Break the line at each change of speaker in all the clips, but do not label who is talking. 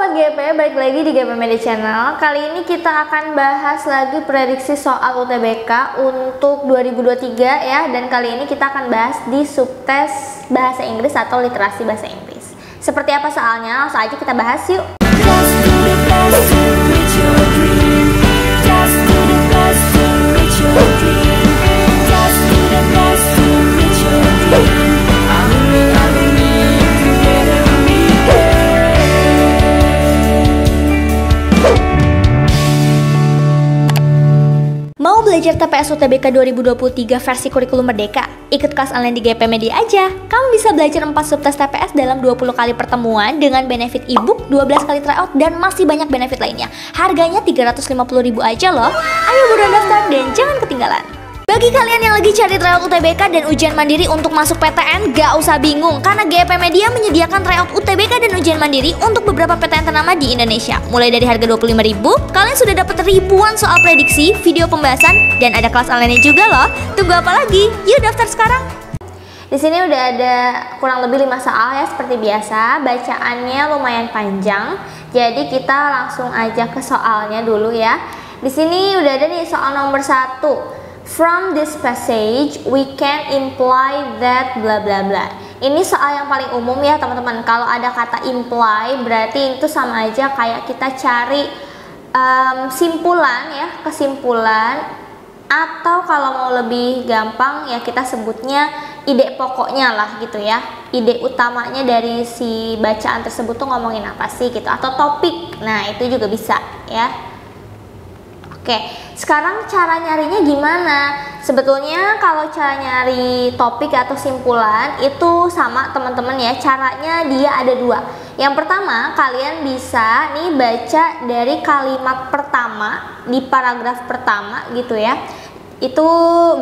Sobat GP, balik lagi di GP Media Channel. Kali ini kita akan bahas lagi prediksi soal UTBK untuk 2023 ya. Dan kali ini kita akan bahas di subtes bahasa Inggris atau literasi bahasa Inggris. Seperti apa soalnya? Langsung aja kita bahas yuk. Mau belajar TPS UTBK 2023 versi kurikulum merdeka? Ikut kelas online di GP Media aja. Kamu bisa belajar 4 subtes TPS dalam 20 kali pertemuan dengan benefit e-book, 12 kali tryout, dan masih banyak benefit lainnya. Harganya 350.000 aja loh. Ayo buruan daftar dan jangan ketinggalan. Bagi kalian yang lagi cari tryout UTBK dan ujian mandiri untuk masuk PTN, gak usah bingung karena GP Media menyediakan tryout UTBK dan ujian mandiri untuk beberapa PTN ternama di Indonesia. Mulai dari harga 25.000, kalian sudah dapat ribuan soal prediksi, video pembahasan, dan ada kelas online juga loh. Tunggu apa lagi? Yuk daftar sekarang. Di sini udah ada kurang lebih 5 soal ya seperti biasa. Bacaannya lumayan panjang, jadi kita langsung aja ke soalnya dulu ya. Di sini udah ada nih soal nomor 1. From this passage, we can imply that bla bla bla. Ini soal yang paling umum ya teman-teman. Kalau ada kata imply, berarti itu sama aja kayak kita cari simpulan ya, kesimpulan. Atau kalau mau lebih gampang ya kita sebutnya ide pokoknya lah gitu ya. Ide utamanya dari si bacaan tersebut tuh ngomongin apa sih gitu. Atau topik, nah itu juga bisa ya. Oke, sekarang cara nyarinya gimana? Sebetulnya kalau cara nyari topik atau simpulan itu sama teman-teman ya. Caranya dia ada 2. Yang pertama, kalian bisa nih baca dari kalimat pertama di paragraf pertama gitu ya. Itu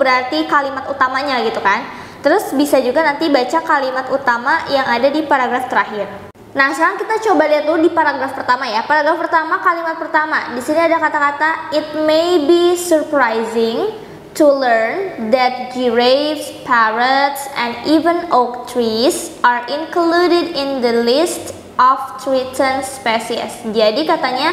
berarti kalimat utamanya gitu kan. Terus bisa juga nanti baca kalimat utama yang ada di paragraf terakhir. Nah, sekarang kita coba lihat dulu di paragraf pertama ya. Paragraf pertama, kalimat pertama. Di sini ada kata-kata it may be surprising to learn that giraffes, parrots, and even oak trees are included in the list of threatened species. Jadi katanya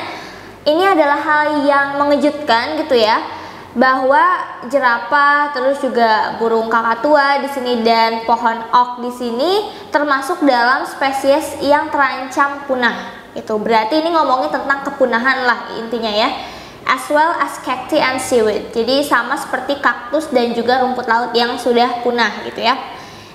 ini adalah hal yang mengejutkan gitu ya. Bahwa jerapah, terus juga burung kakatua di sini dan pohon oak di sini termasuk dalam spesies yang terancam punah. Itu berarti ini ngomongin tentang kepunahan lah intinya ya. As well as cacti and seaweed. Jadi sama seperti kaktus dan juga rumput laut yang sudah punah gitu ya.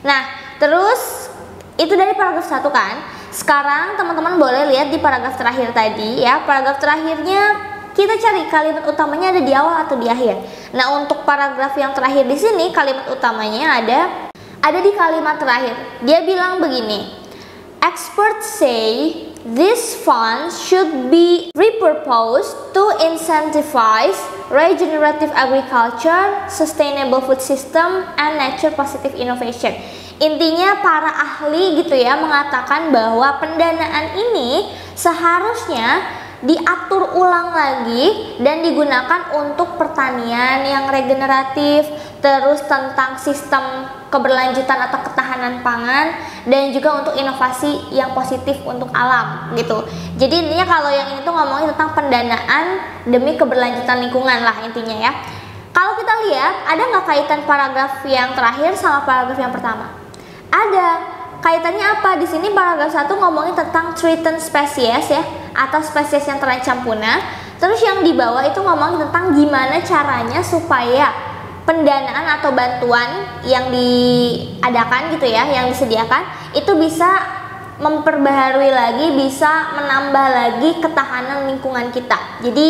Nah, terus itu dari paragraf 1 kan. Sekarang teman-teman boleh lihat di paragraf terakhir tadi ya. Paragraf terakhirnya kita cari kalimat utamanya ada di awal atau di akhir. Nah, untuk paragraf yang terakhir di sini kalimat utamanya ada di kalimat terakhir. Dia bilang begini. Experts say these funds should be repurposed to incentivize regenerative agriculture, sustainable food system, and nature positive innovation. Intinya para ahli gitu ya mengatakan bahwa pendanaan ini seharusnya diatur ulang lagi dan digunakan untuk pertanian yang regeneratif, terus tentang sistem keberlanjutan atau ketahanan pangan, dan juga untuk inovasi yang positif untuk alam gitu. Jadi intinya kalau yang ini tuh ngomongin tentang pendanaan demi keberlanjutan lingkungan lah intinya ya. Kalau kita lihat ada nggak kaitan paragraf yang terakhir sama paragraf yang pertama? Ada. Kaitannya apa? Di sini paragraf 1 ngomongin tentang threatened species ya, atau spesies yang terancam punah. Terus yang di bawah itu ngomongin tentang gimana caranya supaya pendanaan atau bantuan yang diadakan gitu ya, yang disediakan itu bisa memperbaharui lagi, bisa menambah lagi ketahanan lingkungan kita. Jadi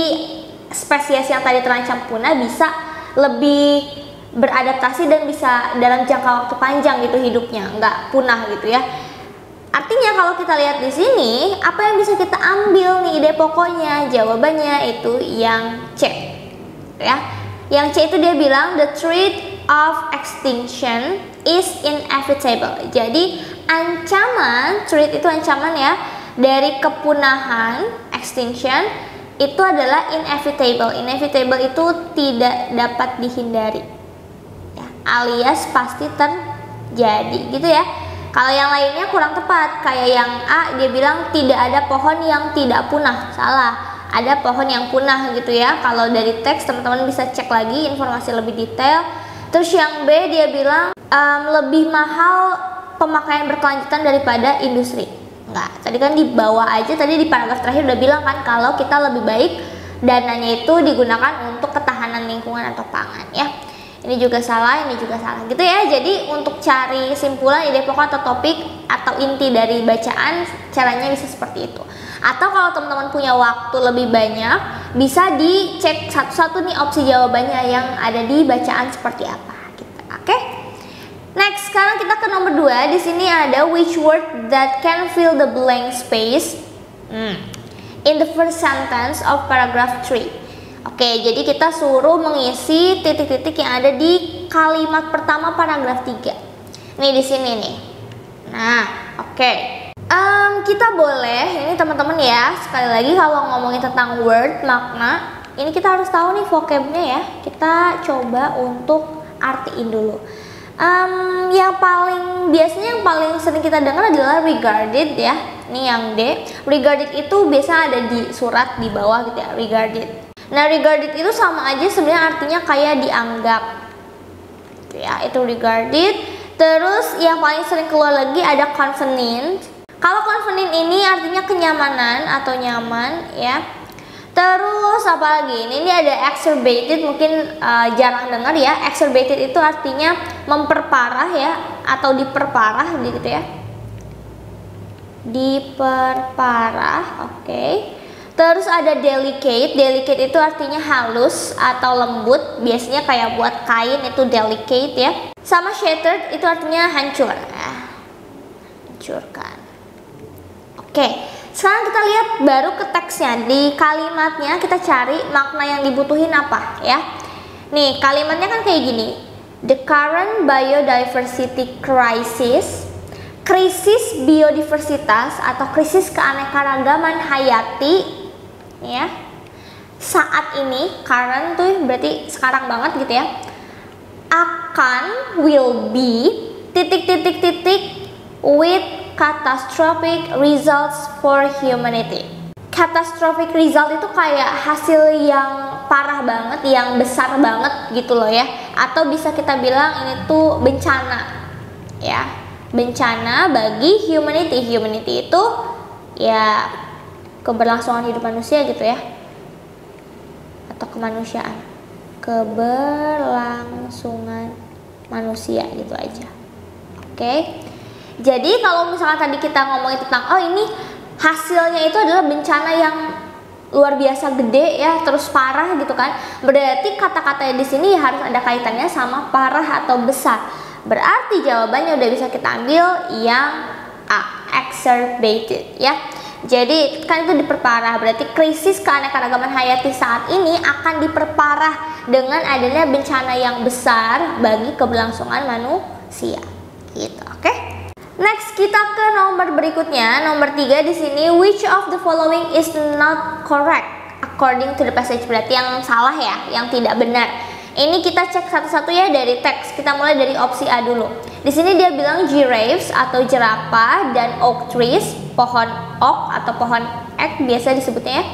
spesies yang tadi terancam punah bisa lebih beradaptasi dan bisa dalam jangka waktu panjang gitu hidupnya, nggak punah gitu ya. Artinya kalau kita lihat di sini, apa yang bisa kita ambil nih ide pokoknya? Jawabannya itu yang C. Ya. Yang C itu dia bilang the threat of extinction is inevitable. Jadi ancaman, threat itu ancaman ya, dari kepunahan, extinction itu adalah inevitable. Inevitable itu tidak dapat dihindari. Alias pasti terjadi gitu ya. Kalau yang lainnya kurang tepat, kayak yang A dia bilang tidak ada pohon yang tidak punah. Salah, ada pohon yang punah gitu ya. Kalau dari teks teman-teman bisa cek lagi informasi lebih detail. Terus yang B dia bilang lebih mahal pemakaian berkelanjutan daripada industri. Enggak, tadi kan di bawah aja, tadi di paragraf terakhir udah bilang kan kalau kita lebih baik dananya itu digunakan untuk ketahanan lingkungan atau pangan ya. Ini juga salah, ini juga salah gitu ya. Jadi untuk cari simpulan, ide pokok atau topik atau inti dari bacaan, caranya bisa seperti itu. Atau kalau teman-teman punya waktu lebih banyak, bisa dicek satu-satu nih opsi jawabannya yang ada di bacaan seperti apa gitu. Oke? Next, sekarang kita ke nomor 2. Di sini ada which word that can fill the blank space in the first sentence of paragraph 3. Oke, jadi kita suruh mengisi titik-titik yang ada di kalimat pertama paragraf 3. Nih di sini nih. Nah, oke. Kita boleh, ini teman-teman ya, sekali lagi kalau ngomongin tentang word, makna, ini kita harus tahu nih vocabnya ya. Kita coba untuk artiin dulu. Yang biasanya yang paling sering kita dengar adalah regarded ya. Ini yang D. Regarded itu biasa ada di surat di bawah gitu ya, regarded. Nah, regarded itu sama aja sebenarnya artinya kayak dianggap. Ya, itu regarded. Terus yang paling sering keluar lagi ada convenient. Kalau convenient ini artinya kenyamanan atau nyaman ya. Terus apa lagi? Ini ada exacerbated, mungkin jarang dengar ya. Exacerbated itu artinya memperparah ya atau diperparah gitu ya. Diperparah, oke. Terus ada delicate. Delicate itu artinya halus atau lembut. Biasanya kayak buat kain itu delicate ya. Sama shattered itu artinya hancur. Hancurkan. Oke. Sekarang kita lihat baru ke teksnya. Di kalimatnya kita cari makna yang dibutuhin apa ya. Nih kalimatnya kan kayak gini. The current biodiversity crisis. Krisis biodiversitas atau krisis keanekaragaman hayati ya, saat ini, current tuh berarti sekarang banget gitu ya, will be titik-titik-titik with catastrophic results for humanity. Catastrophic result itu kayak hasil yang parah banget, yang besar banget gitu loh ya, atau bisa kita bilang ini tuh bencana ya, bencana bagi humanity. Humanity itu ya keberlangsungan hidup manusia gitu ya, atau kemanusiaan, keberlangsungan manusia gitu aja. Oke. Jadi kalau misalkan tadi kita ngomongin tentang ini hasilnya itu adalah bencana yang luar biasa gede ya, terus parah gitu kan, berarti kata-katanya di sini harus ada kaitannya sama parah atau besar. Berarti jawabannya udah bisa kita ambil yang A, exacerbated ya. Jadi kan itu diperparah, berarti krisis keanekaragaman hayati saat ini akan diperparah dengan adanya bencana yang besar bagi keberlangsungan manusia. Gitu, oke? Next kita ke nomor berikutnya, nomor 3 di sini, which of the following is not correct according to the passage, berarti yang salah ya, yang tidak benar. Ini kita cek satu-satu ya dari teks. Kita mulai dari opsi A dulu. Di sini dia bilang giraffes atau jerapah dan oak trees, pohon oak atau pohon ek biasa disebutnya ya,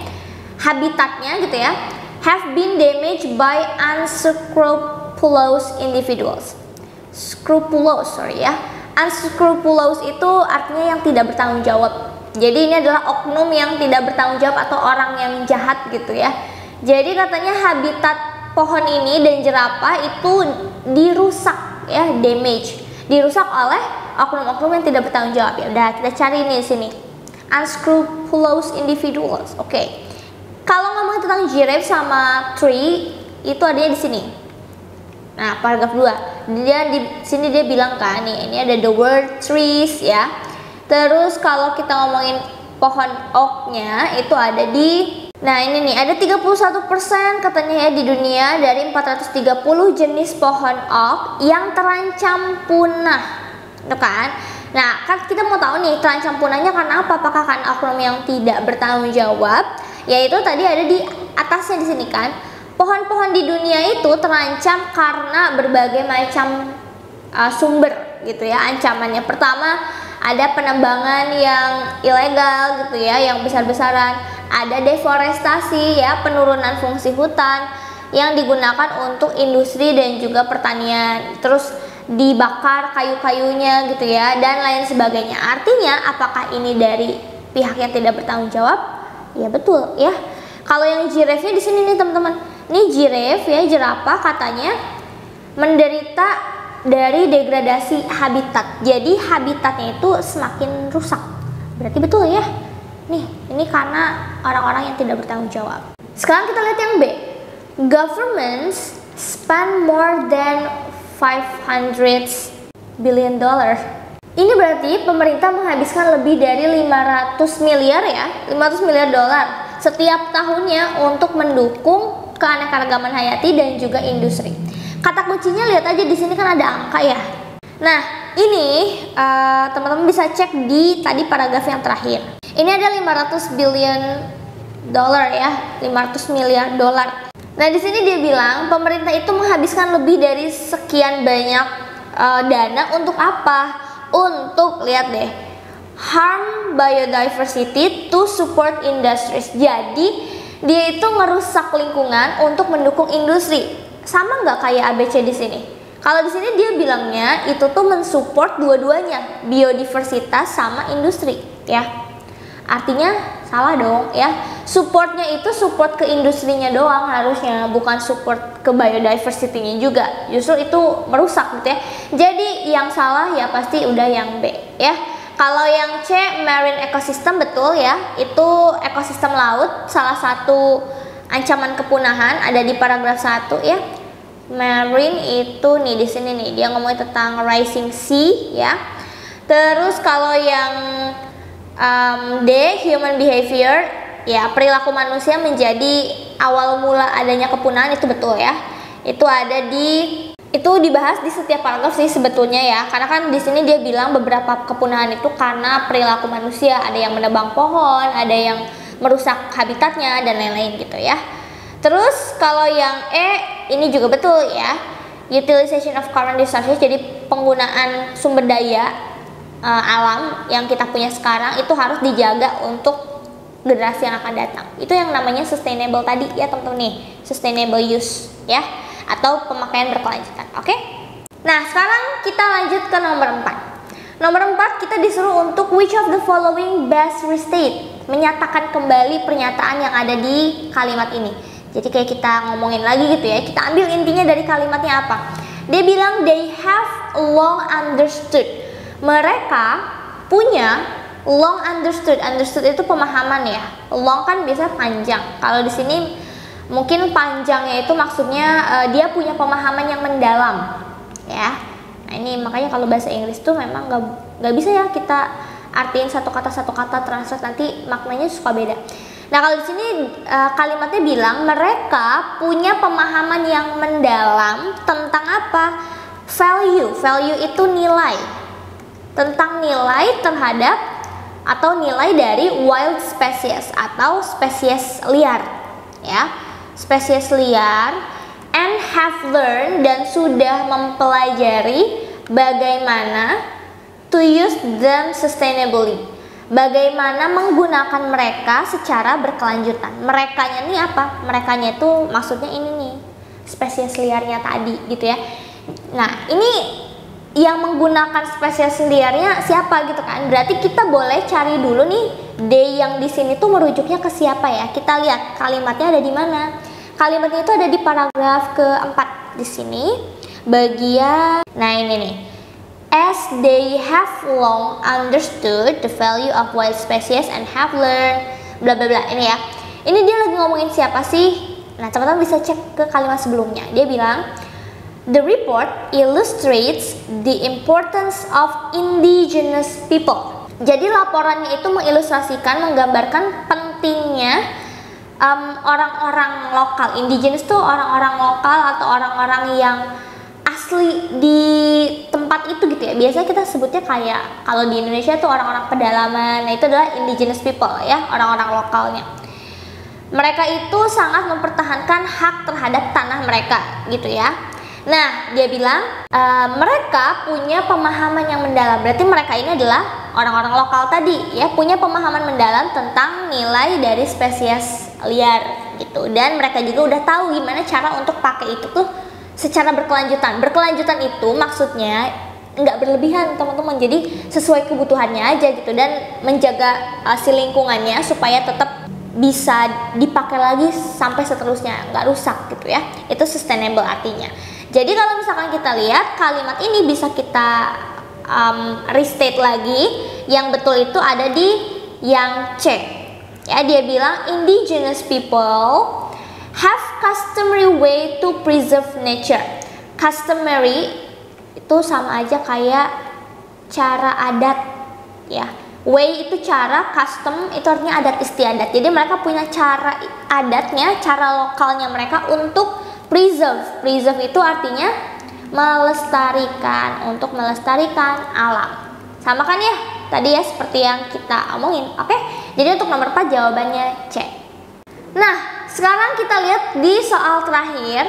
habitatnya gitu ya, have been damaged by unscrupulous individuals. Unscrupulous itu artinya yang tidak bertanggung jawab. Jadi ini adalah oknum yang tidak bertanggung jawab atau orang yang jahat gitu ya. Jadi katanya habitat pohon ini dan jerapah itu dirusak ya, damage, dirusak oleh oknum-oknum yang tidak bertanggung jawab. Ya udah, kita cari nih di sini. Unscrupulous individuals. Oke. Kalau ngomongin tentang giraffe sama tree itu adanya di sini. Nah, paragraf 2. Dia di sini dia bilang kan nih, ini ada the word trees ya. Terus kalau kita ngomongin pohon oak-nya itu ada di, nah ini nih ada 31% katanya ya di dunia dari 430 jenis pohon oak yang terancam punah. Itu kan? Nah, kan kita mau tahu nih terancam punahnya karena apa? Apakah kan oknum yang tidak bertanggung jawab? Yaitu tadi ada di atasnya di sini kan. Pohon-pohon di dunia itu terancam karena berbagai macam sumber gitu ya ancamannya. Pertama, ada penambangan yang ilegal gitu ya, yang besar-besaran. Ada deforestasi ya, penurunan fungsi hutan yang digunakan untuk industri dan juga pertanian. Terus dibakar kayu-kayunya gitu ya, dan lain sebagainya. Artinya apakah ini dari pihak yang tidak bertanggung jawab? Ya betul ya. Kalau yang giraffe-nya di sini nih teman-teman. Ini giraffe ya, jerapah katanya menderita dari degradasi habitat. Jadi habitatnya itu semakin rusak. Berarti betul ya. Nih, ini karena orang-orang yang tidak bertanggung jawab. Sekarang kita lihat yang B. Governments spend more than 500 billion dollar. Ini berarti pemerintah menghabiskan lebih dari 500 miliar ya, 500 miliar dolar setiap tahunnya untuk mendukung keanekaragaman hayati dan juga industri. Kata kuncinya lihat aja di sini kan ada angka ya. Nah, ini teman-teman bisa cek di tadi paragraf yang terakhir. Ini ada 500 billion dollar ya, 500 miliar dolar. Nah, di sini dia bilang pemerintah itu menghabiskan lebih dari sekian banyak dana untuk apa? Untuk lihat deh, harm biodiversity to support industries. Jadi dia itu merusak lingkungan untuk mendukung industri. Sama nggak kayak ABC di sini? Kalau di sini dia bilangnya itu tuh mensupport dua-duanya, biodiversitas sama industri, ya. Artinya salah dong, ya. Supportnya itu support ke industrinya doang harusnya, bukan support ke biodiversity-nya juga. Justru itu merusak gitu ya. Jadi yang salah ya pasti udah yang B, ya. Kalau yang C, marine ecosystem, betul ya. Itu ekosistem laut, salah satu ancaman kepunahan ada di paragraf 1 ya. Marine itu nih di sini nih dia ngomongin tentang rising sea ya. Terus kalau yang D, human behavior, ya perilaku manusia menjadi awal mula adanya kepunahan, itu betul ya. Itu dibahas di setiap paragraf sih sebetulnya ya. Karena kan di sini dia bilang beberapa kepunahan itu karena perilaku manusia, ada yang menebang pohon, ada yang merusak habitatnya dan lain-lain gitu ya. Terus kalau yang E ini juga betul ya, utilization of current resources, jadi penggunaan sumber daya alam yang kita punya sekarang itu harus dijaga untuk generasi yang akan datang. Itu yang namanya sustainable tadi ya teman-teman nih, sustainable use ya, atau pemakaian berkelanjutan. Oke? Nah sekarang kita lanjut ke nomor 4. Nomor 4 kita disuruh untuk which of the following best restate, menyatakan kembali pernyataan yang ada di kalimat ini. Jadi kayak kita ngomongin lagi gitu ya, kita ambil intinya dari kalimatnya apa. Dia bilang they have long understood. Mereka punya long understood. Understood itu pemahaman ya. Long kan biasa panjang. Kalau di sini mungkin panjangnya itu maksudnya dia punya pemahaman yang mendalam ya. Nah ini makanya kalau bahasa Inggris tuh memang nggak bisa ya kita artiin satu kata translate, nanti maknanya suka beda. Nah kalau di sini kalimatnya bilang mereka punya pemahaman yang mendalam tentang apa? Value. Value itu nilai. Tentang nilai terhadap atau nilai dari wild species atau spesies liar, ya. Spesies liar, and have learned, dan sudah mempelajari bagaimana to use them sustainably. Bagaimana menggunakan mereka secara berkelanjutan. Merekanya nih apa? Merekanya itu maksudnya ini nih, spesies liarnya tadi gitu ya. Nah ini yang menggunakan spesies liarnya siapa gitu kan? Berarti kita boleh cari dulu nih D yang di sini tuh merujuknya ke siapa ya? Kita lihat kalimatnya ada di mana. Kalimatnya itu ada di paragraf keempat di sini, bagian. Nah ini nih. As they have long understood the value of wild species and have learned bla bla bla, ini ya. Ini dia lagi ngomongin siapa sih? Nah, teman-teman bisa cek ke kalimat sebelumnya. Dia bilang the report illustrates the importance of indigenous people. Jadi laporannya itu mengilustrasikan, menggambarkan pentingnya orang-orang lokal. Indigenous tuh orang-orang lokal atau orang-orang yang asli di tempat itu gitu ya. Biasanya kita sebutnya kayak kalau di Indonesia tuh orang-orang pedalaman. Nah itu adalah indigenous people ya, orang-orang lokalnya. Mereka itu sangat mempertahankan hak terhadap tanah mereka gitu ya. Nah, dia bilang mereka punya pemahaman yang mendalam. Berarti mereka ini adalah orang-orang lokal tadi ya, punya pemahaman mendalam tentang nilai dari spesies liar gitu. Dan mereka juga udah tahu gimana cara untuk pakai itu tuh secara berkelanjutan. Berkelanjutan itu maksudnya nggak berlebihan teman-teman, jadi sesuai kebutuhannya aja gitu, dan menjaga si lingkungannya supaya tetap bisa dipakai lagi sampai seterusnya, nggak rusak gitu ya. Itu sustainable artinya. Jadi kalau misalkan kita lihat kalimat ini bisa kita restate lagi, yang betul itu ada di yang C ya. Dia bilang indigenous people have customary way to preserve nature. Customary itu sama aja kayak cara adat ya. Way itu cara, custom itu artinya adat istiadat. Jadi mereka punya cara adatnya, cara lokalnya mereka untuk preserve. Preserve itu artinya melestarikan, untuk melestarikan alam. Sama kan ya? Tadi ya seperti yang kita omongin. Oke? Jadi untuk nomor 4 jawabannya C. Nah, sekarang kita lihat di soal terakhir.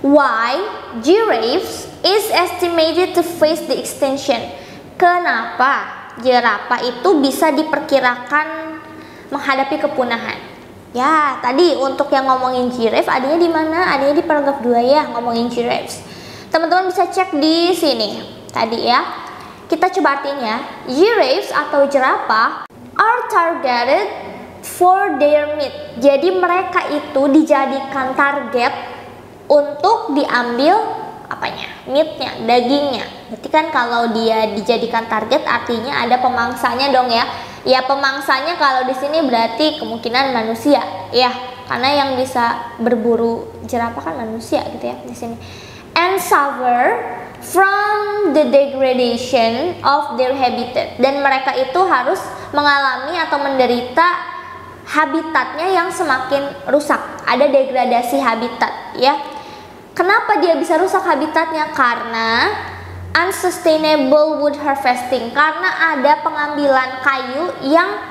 Why giraffes is estimated to face the extinction? Kenapa jerapah itu bisa diperkirakan menghadapi kepunahan? Ya, tadi untuk yang ngomongin giraffe adanya di mana? Adanya di paragraf 2 ya, ngomongin giraffes. Teman-teman bisa cek di sini. Tadi ya. Kita coba artinya. Giraffes atau jerapah are targeted for their meat. Jadi mereka itu dijadikan target untuk diambil apanya? Meatnya, dagingnya. Berarti kan kalau dia dijadikan target artinya ada pemangsanya dong ya. Ya pemangsanya kalau di sini berarti kemungkinan manusia ya, karena yang bisa berburu jerapah kan manusia gitu ya di sini. And suffer from the degradation of their habitat. Dan mereka itu harus mengalami atau menderita habitatnya yang semakin rusak. Ada degradasi habitat ya. Kenapa dia bisa rusak habitatnya? Karena unsustainable wood harvesting, karena ada pengambilan kayu yang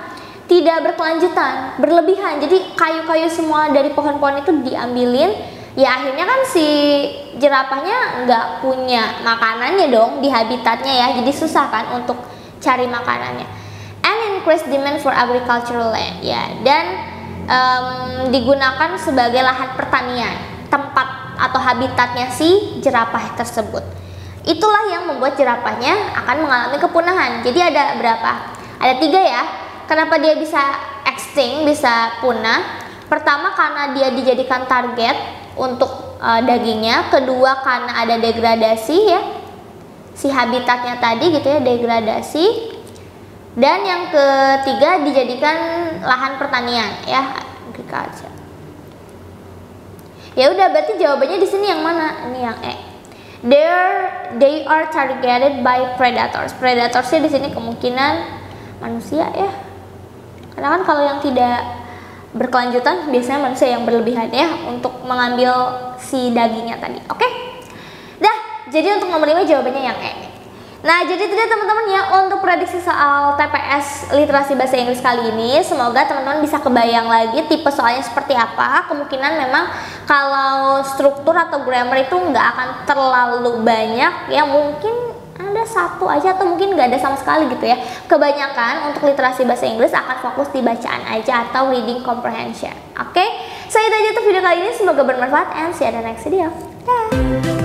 tidak berkelanjutan, berlebihan. Jadi kayu-kayu semua dari pohon-pohon itu diambilin, ya akhirnya kan si jerapahnya nggak punya makanannya dong di habitatnya ya, jadi susah kan untuk cari makanannya. And increase demand for agricultural land ya, dan digunakan sebagai lahan pertanian, tempat atau habitatnya si jerapah tersebut. Itulah yang membuat jerapahnya akan mengalami kepunahan. Jadi ada berapa? Ada 3 ya. Kenapa dia bisa extinct, bisa punah? Pertama karena dia dijadikan target untuk dagingnya. Kedua karena ada degradasi ya, si habitatnya tadi gitu ya, degradasi. Dan yang ketiga dijadikan lahan pertanian ya, agriculture. Ya udah, berarti jawabannya di sini yang mana? Ini yang E. They are targeted by predators. Predatorsnya di sini kemungkinan manusia ya. Karena kan kalau yang tidak berkelanjutan biasanya manusia yang berlebihan ya untuk mengambil si dagingnya tadi. Oke? Dah, jadi untuk nomor 5 jawabannya yang E. Nah, jadi itu dia teman-teman ya untuk prediksi soal TPS literasi bahasa Inggris kali ini. Semoga teman-teman bisa kebayang lagi tipe soalnya seperti apa. Kemungkinan memang kalau struktur atau grammar itu nggak akan terlalu banyak ya, mungkin ada 1 aja atau mungkin nggak ada sama sekali gitu ya. Kebanyakan untuk literasi bahasa Inggris akan fokus di bacaan aja atau reading comprehension. Oke, saya itu aja untuk video kali ini, semoga bermanfaat and see you in the next video. Dah.